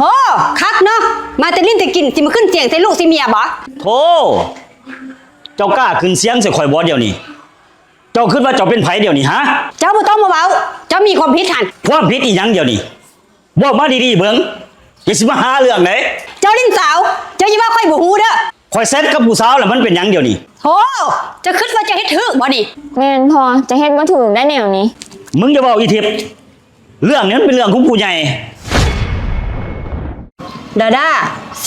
โหคักเนาะมาแต่ลิ้นแต่กินสิมาขึ้นเสียงใส่ลูกสิเมียบ่โธ่เจ้ากล้าขึ้นเสียงใส่ข่อยบ่เดี๋ยวนี้เจ้าคิดว่าเจ้าเป็นไผเดี๋ยวนี้ฮะเจ้าบ่ต้องมาเว้าเจ้ามีความผิดหั่นความผิดอีหยังเดี๋ยวนี้บอกมาดีๆเบิ่งอย่าสิมาหาเรื่องไหนเจ้าลิ้นสาวเจ้าอย่าว่าค่อยบ่ฮู้เด้อข่อยเซ็ตกับผู้สาวแล้วมันเป็นหยังเดี๋ยวนี้โหจะคิดว่าจะเฮ็ดถูกบ่นี่แม่นพอจะเฮ็ดบ่ถูกได้แนวนี้มึงอย่าบอกอีทิพย์เรื่องนี้มันเป็นเรื่องของผู้ใหญ่ดาด้า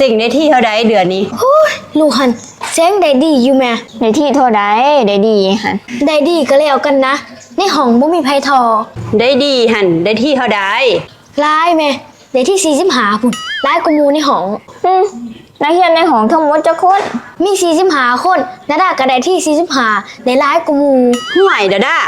สิ่งในที่เท่าใดเดือนนี้โอ้ยลูกหันแซงได้ดีอยู่แม่ในที่เท่าใดได้ดีหั่นได้ดีก็แล้วกันนะในห้องบ่มีไผทอได้ดีหั่นได้ที่เท่าใดหลายแม่ได้ที่45พุ่นหลายกว่าหมู่ในห้องนักเรียนในห้องทั้งหมดจักคนมี45คนนาดาก็ได้ที่45ได้หลายกว่าหมู่ห่วยดาด้า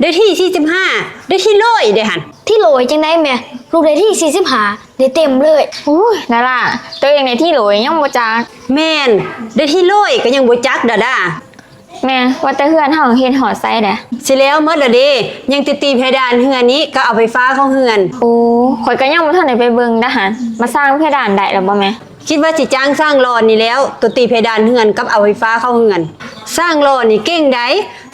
ได้ที่45ได้ที่100ได้หั่นที่โหลยจังได๋แม่ลูกได้ที่45ได้เต็มเลยอุ้ยนั่นล่ะตัวเองในที่โหลยยังบ่จักแม่นได้ที่100ก็ยังบ่จักดาด้าแม่ว่าแต่เฮือนเฮาเฮ็ดหอดไซด์เด้สิแล้วหมดแล้วเด้ยังตีเพดานเฮือนนี้ก็เอาไฟฟ้าเข้าเฮือนโอ้ข่อยก็ยังบ่ทันได้ไปเบิ่งนะหั่นมาสร้างเพดานได้แล้วบ่แม่คิดว่าสิจ้างสร้างรอนนี่แล้วตัวตีเพดานเฮือนกับเอาไฟฟ้าเข้าเฮือนสร้างรอนนี่เก่งได้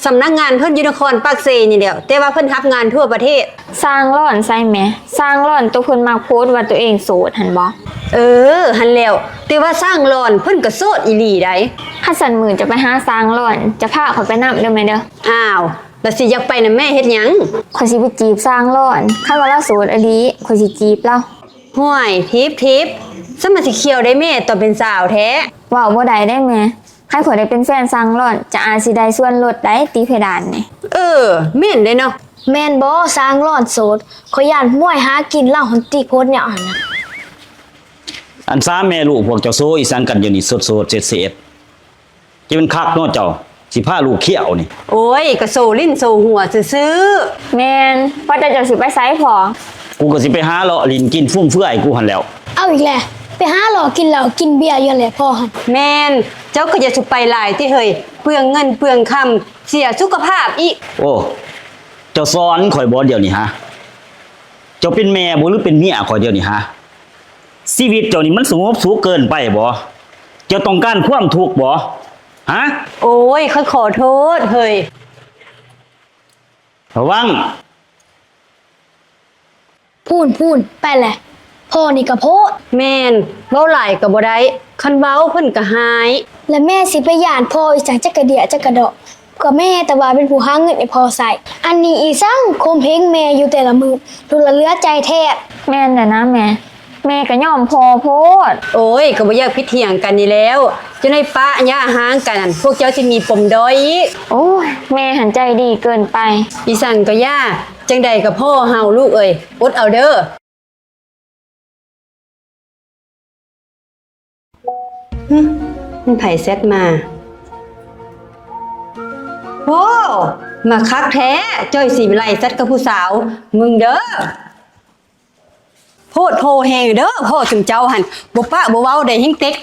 สำนักงานเพิ่นอยู่นครปากเซนี่เดียวแต่ว่าเพิ่นรับงานทั่วประเทศสร้างร่อนใส่แม่สร้างร่อนตัวเพิ่นมักโพสต์ว่าตัวเองโสดหั่นบ่หั่นแล้วแต่ว่าสร้างรอนเพิ่นก็โสดอีหลีได้ถ้าสั่นมื้อจะไปหาสร้างร่อนจะพาข่อยไปนำเด้อแม่เด้ออ้าวแล้วสิอยากไปนำแม่เฮ็ดหยังข่อยสิไปจีบสร้างร่อนคันว่าเราโสดอีหลีข่อยสิจีบเราห่วยทิพย์สมาสิเขียวได้แม่ตอนเป็นสาวแท้ว้าวบ่ได้ได้แม่ให้ข่อยได้เป็นแฟนสร้างร่อนจะอาจสิได้ส่วนลดได้ตีเพดานนี่แม่นได้เนาะแม่นบ่สร้างร้อนโสดขอยย่านม่วยหากินเหล้าหันติโพดเนี่ยอันน่ะอัน3แม่ลูกพวกเจ้าโซอีสังกันอยู่นี่สดๆเสร็จๆจะเป็นคักเนาะเจ้าสิพาลูกเขี้ยวนี่โอ้ยก็โซลิ้นโซหัวซื่อแม่นว่าแต่เจ้าสิไปไสพอกูก็สิไปหาเลาะลิ้นกินฟุ่มเฟือยกูหั่นแล้วเอาอีกแล้วไปหาหลอกกินเหล้ากินเบียร์อยู่แหละพ่อหั่นแม่นเจ้าก็อย่าสุไปหลายที่เฮ้ยเปลืองเงินเปลืองคำเสียสุขภาพอีกโอ้เจ้าสอนข่อยบ่เดี๋ยวนี้ฮะเจ้าเป็นแม่บ่หรือเป็นเมียข่อยเดี๋ยวนี้ฮะชีวิตเจ้านี่มันสงบสุขเกินไปบ่เจ้าต้องการความทุกข์บ่ฮะโอ้ยขอโทษเฮ้ยระวังพูนไปแหละพ่อนี่ก็โพดแม่นเว้าหลายก็บ่ได้คันเว้าเพิ่นก็หายแล้วแม่สิไปย่านพ่ออีสังจักกะเดียจักกะดอกก็แม่แต่ว่าเป็นผู้หาเงินให้พ่อใส่อันนี้อีสังคมเพลงแม่อยู่แต่ละมื้อดูละเหลือใจแท้แม่นน่ะนะแม่ก็ยอมพ่อโพดโอ้ยก็บ่อยากพิดเถียงกันนี่แล้วจะได้ปะย่าห่างกันพวกเจ้าสิมีปมด้อยอีกโอ้ยแม่หันใจดีเกินไปอีสังก็ย่าจังใดก็พ่อเฮาลูกเอ้ยอดเอาเด้อมันไผเซตมาโอ้มาคักแท้จ้อยสีวิไลเซตกับผู้สาวมึงเด้อโพดโพแฮงเด้อพ่อถึงเจ้าหั่นบ่ปะบ่เว้าได้หิ้งเต็ก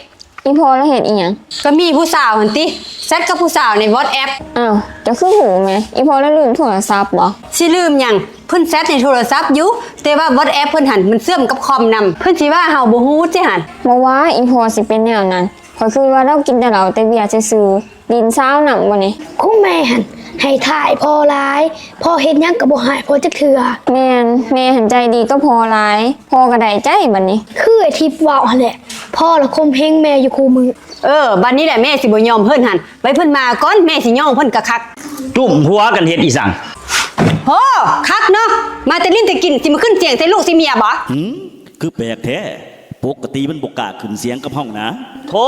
อีพ่อแล้วเฮ็ดอีหยังก็มีผู้สาวหั่นติเซตกับผู้สาวใน WhatsApp อ้าวจะคือหูแม่อีพ่อแล้วลืมโทรศัพท์บ่สิลืมหยังเพิ่นเซตในโทรศัพท์อยู่แต่ว่า WhatsApp เพิ่นหั่นมันเชื่อมกับคอมนำเพิ่นสิว่าเฮาบ่ฮู้จิหั่นบ่ว่าอีพ่อสิเป็นแนวนั้นข้อยคือว่าเรากินแต่เหล้าแต่เบียร์ซื่อๆดินซ้าวนำบ่นี่คุณแม่หั่นให้ถ่ายพ่อหลายพ่อเฮ็ดหยังก็บ่ให้พ่อจักเทื่อแม่หันใจดีก็พอหลายพ่อก็ได้ใจบัดนี้คือไอ้ทิพย์เว้าหั่นแหละพ่อละคมเพลงแม่อยู่คู่มือบัดนี้แหละแม่สิบ่ยอมเพิ่นหั่นไว้เพิ่นมาก่อนแม่สิย่องเพิ่นกะคักจุ่มหัวกันเฮ็ดอีสังโหคักเนาะมาแต่ลิ้นแต่กินสิมาขึ้นเสียงใส่ลูกสิเมียบ่คือแปลกแท้ปกติมันบ่กล้าขึ้นเสียงกับห้องนะโธ่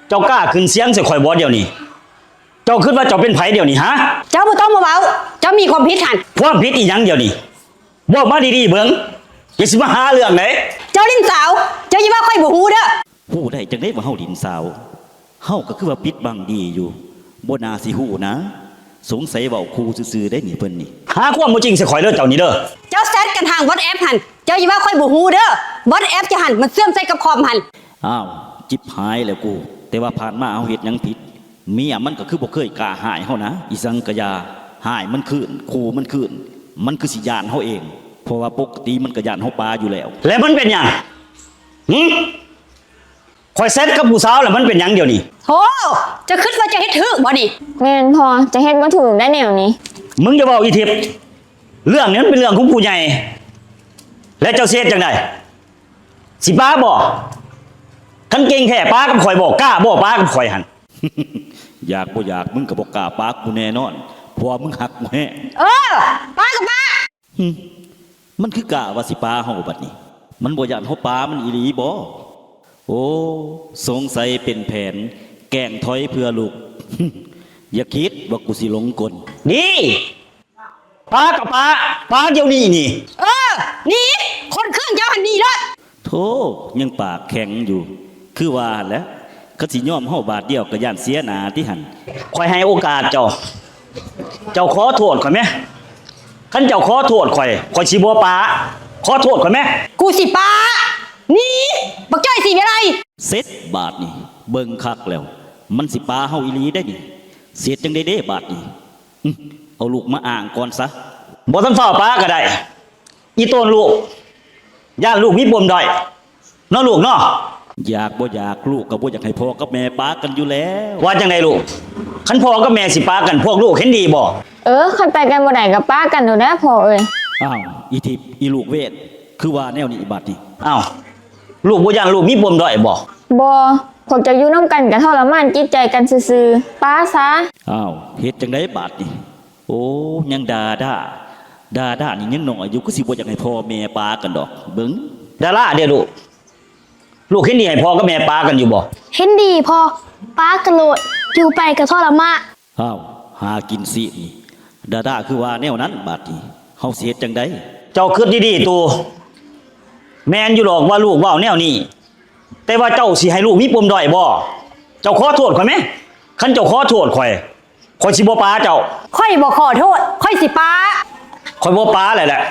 เจ้ากล้าขึ้นเสียงใส่ข่อยบ่เดี๋ยวนี้เจ้าคิดว่าเจ้าเป็นไผเดี๋ยวนี้ฮะเจ้าบ่ต้องมาเว้าเจ้ามีความผิดหั่นความผิดอีหยังเดี๋ยวนี้บอกมาดีๆเบิ่งอย่าสิมาหาเรื่องไหนเจ้าลิ้นสาวเจ้าอย่าว่าค่อยบ่ฮู้เด้อฮู้ได้จังได๋ว่าเฮาลิ้นสาวเฮาก็คือว่าปิดบังดีอยู่บ่น่าสิฮู้นะสงสัยเว้าคู่ซื่อๆได้นี่เพิ่นนี่หาความบ่จริงใส่ข่อยเด้อเจ้านี่เด้อเจ้าแซดกันทาง WhatsApp หั่นเจ้าอย่าว่าค่อยบ่ฮู้เด้อ WhatsApp จะหั่นมันเชื่อมใส่กับคอมหั่นอ้าวจิบหายแล้วกูแต่ว่าผ่านมาเฮาเฮ็ดหยังผิดเมียมันก็คือบ่เคยกล้าหายเฮานะอีสังกะยาหายมันคืนขู่มันคืนมันคือสิยานเฮาเองผ ราะว่าปกติมันก็ย่านเฮาปลาอยู่แล้ว แล้วมันเป็นหยังหึข่อยเซ็ตกับผู้สาวแล้วมันเป็นหยังเดี๋ยวนี้ โหจะคิดว่าจะเฮ็ดถึกบ่นี่ แม่นพอจะเฮ็ดบ่ถูกได้แนวนี้ มึงจะบอกอีทิพย์เรื่องนี้มันเป็นเรื่องของผู้ใหญ่และเจ้าเสียจังไดสิป้าบอกคันเก่งแค่ป้ากับข่อยบอกกล้าบอกป้ากับข่อยหัน อยากบ่อยากมึงก็บอกกล้าป้ากูแน่นอนเพราะว่ามึงหักกูแฮะ ป้ากับป้า มันคือกล้าว่าสิป้าเฮาบัดนี้ มันบ่ย่านเฮาป้ามันอีหลีบ่โอ้สงสัยเป็นแผนแกล้งถอยเพื่อลูก อย่าคิดว่ากูสิหลงกลนี่ป้ากับป้าเดี๋ยวนี้นี่ นี่คนเครื่องเจ้าหันนี่เลย โธ่ยังปากแข็งอยู่ คือว่าหั่นแหล้วเขาสิยอมเฮาบาทเดียวก็ย่านเสียหน้าที่หันคอยให้โอกาสเจ้า เจ้าขอโทษข่อยไหมคันเจ้าขอโทษข่อยสิบ่ป้าขอโทษข่อยไหม กูสิป้านี่บักจ้อยสิอะไร เสร็จบาทนี่เบิ่งคักแล้ว มันสิป้าเฮาอีหลีได้นี่เสียจังได้เด้บาทนี่เอาลูกมาอ่างก่อนซะบ่ทันฟ้าป้าก็ได้อีโตนลูกย่านลูกมีปมด้อยเนาะลูกเนาะอยากบ่อยากลูกก็บ่อยากให้พ่อกับแม่ป้ากันอยู่แล้วว่าจังไดลูกคันพ่อกับแม่สิป้ากันพวกลูกเห็นดีบ่ คันไปกันบ่ได้ก็ป้ากันอยู่แล้วพอเอ้ย อ้าวอีทิพย์อีลูกเวทคือว่าแนวนี้บาดนี้อ้าวลูกบ่ย่านลูกมีปมด้อยบ่ บ่พวกจะอยู่นํกันก็ทรมานจิตใจกันซื่อๆป้าซะ อ้าวเฮ็ดจังไดบาดนี้โอ้ยังด่านี่ยังน้อยอยู่ก็สิบ่อยากให้พ่อแม่ป้ากันดอกเบิ่งดาราเด้อลูกเห็นดีให้พ่อกับแม่ป้ากันอยู่บ่ เห็นดีพอป้ากระโลดอยู่ไปกระทรมาน อ้าวหากินสินี่ดาคือว่าแนวนั้นบาดนี้เฮาสิเฮ็ดจังไดเจ้าคิดดีๆตูแม่นอยู่หรอกว่าลูกเว้าแนวนี้แต่ว่าเจ้าสิให้ลูกมีปมด้อยบ่เจ้าขอโทษข่อยไหมคันเจ้าขอโทษข่อยสิบ่ป้าเจ้า ค่อยบอกขอโทษ ค่อยสิป้า ข่อยบ่ป้าแหละ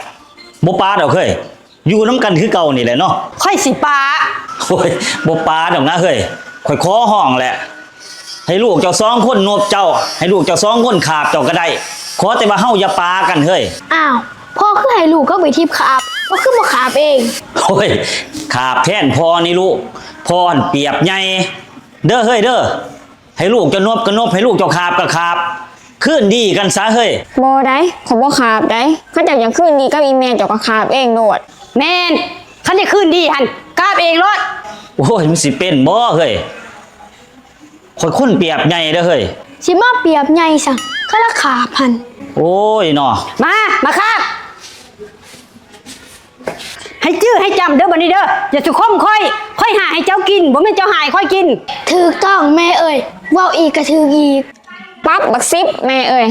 บ่ป้าดอกเฮ้ยอยู่น้ำกันคือเก่านี่แหละเนาะ ค่อยสิป้า โอ้ยบ่ป้าดอกนะเฮ้ยข่อยขอห้องแหละให้ลูกเจ้าสองคนนบเจ้าให้ลูกเจ้าสองคนขาบเจ้าก็ได้ขอแต่ว่าเฮาอย่าป้ากันเฮ้ย อ้าวพ่อคือให้ลูกก็ไปทิพย์ขาบก็คือบ่ขาบเอง โอ้ยขาบแทนพ่อนี่ลูกพ่อหั่นเปรียบใหญ่เด้อเฮ้ยเด้อให้ลูกเจ้านบก็นบให้ลูกเจ้าขาบก็ขาบคืนดีกันซะเฮ้ย บ่ได้ขอยบ่ขาบได้เขาเจ้าอยากคืนดีกับอีแม่เจ้าก็ขาบเองโลด แม่นคันจะคืนดีหันกราบเองรถ โอ้ยมันสิเป็นบ่เฮ้ยข่อยคนเปรียบใหญ่เด้อเฮ้ย สิมาเปรียบใหญ่สั่งก็ละขาพัน โอ้ยเนาะ มาครับ ให้จื้อให้จำเด้อบัดนี้เด้ออย่าสุคมค่อยหาให้เจ้ากินบ่แม่นเจ้าหายค่อยกิน ถูกต้องแม่เอ่ยเว้าอีกก็ถูกอีก ปั๊บบักซิบแม่เอ้ย